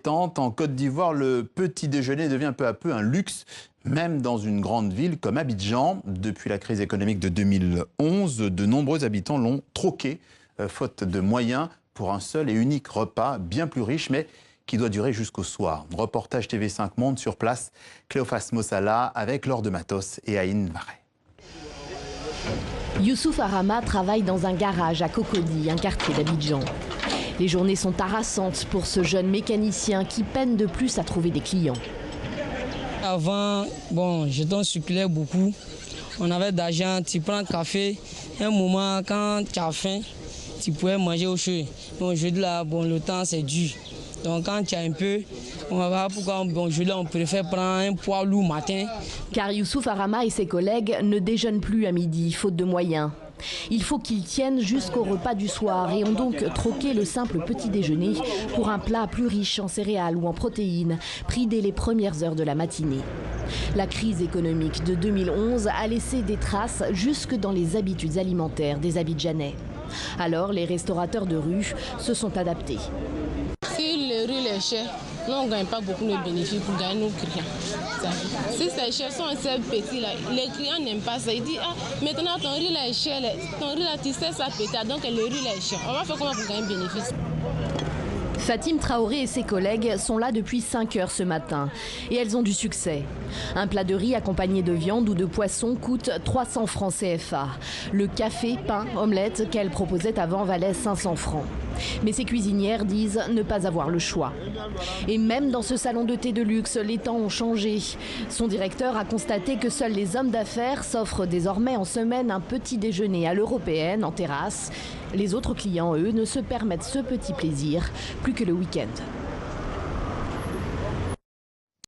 En Côte d'Ivoire, le petit déjeuner devient peu à peu un luxe, même dans une grande ville comme Abidjan. Depuis la crise économique de 2011, de nombreux habitants l'ont troqué, faute de moyens, pour un seul et unique repas, bien plus riche, mais qui doit durer jusqu'au soir. Reportage TV5 Monde sur place, Cléophas Mossala avec Laure de Matos et Aïn Marais. Youssouf Arama travaille dans un garage à Cocody, un quartier d'Abidjan. Les journées sont harassantes pour ce jeune mécanicien qui peine de plus à trouver des clients. Avant, je circulais beaucoup. On avait d'argent, tu prends un café. Un moment, quand tu as faim, tu pouvais manger au chaud. Aujourd'hui, là, le temps, c'est dur. Donc quand tu as un peu, on va voir pourquoi on préfère prendre un poids lourd matin. Car Youssouf Arama et ses collègues ne déjeunent plus à midi, faute de moyens. Il faut qu'ils tiennent jusqu'au repas du soir et ont donc troqué le simple petit déjeuner pour un plat plus riche en céréales ou en protéines, pris dès les premières heures de la matinée. La crise économique de 2011 a laissé des traces jusque dans les habitudes alimentaires des Abidjanais. Alors les restaurateurs de rue se sont adaptés. Si le riz est cher, nous on ne gagne pas beaucoup de bénéfices pour gagner nos clients. Si ces chers sont assez petits, là, les clients n'aiment pas ça. Ils disent, maintenant ton riz là est cher, ton riz là tu sais ça pétard, donc le riz là est cher. On va faire comment pour gagner bénéfice? Fatim Traoré et ses collègues sont là depuis 5 heures ce matin et elles ont du succès. Un plat de riz accompagné de viande ou de poisson coûte 300 francs CFA. Le café, pain, omelette qu'elles proposaient avant valait 500 francs. Mais ces cuisinières disent ne pas avoir le choix. Et même dans ce salon de thé de luxe, les temps ont changé. Son directeur a constaté que seuls les hommes d'affaires s'offrent désormais en semaine un petit déjeuner à l'européenne en terrasse. Les autres clients, eux, ne se permettent ce petit plaisir plus que le week-end.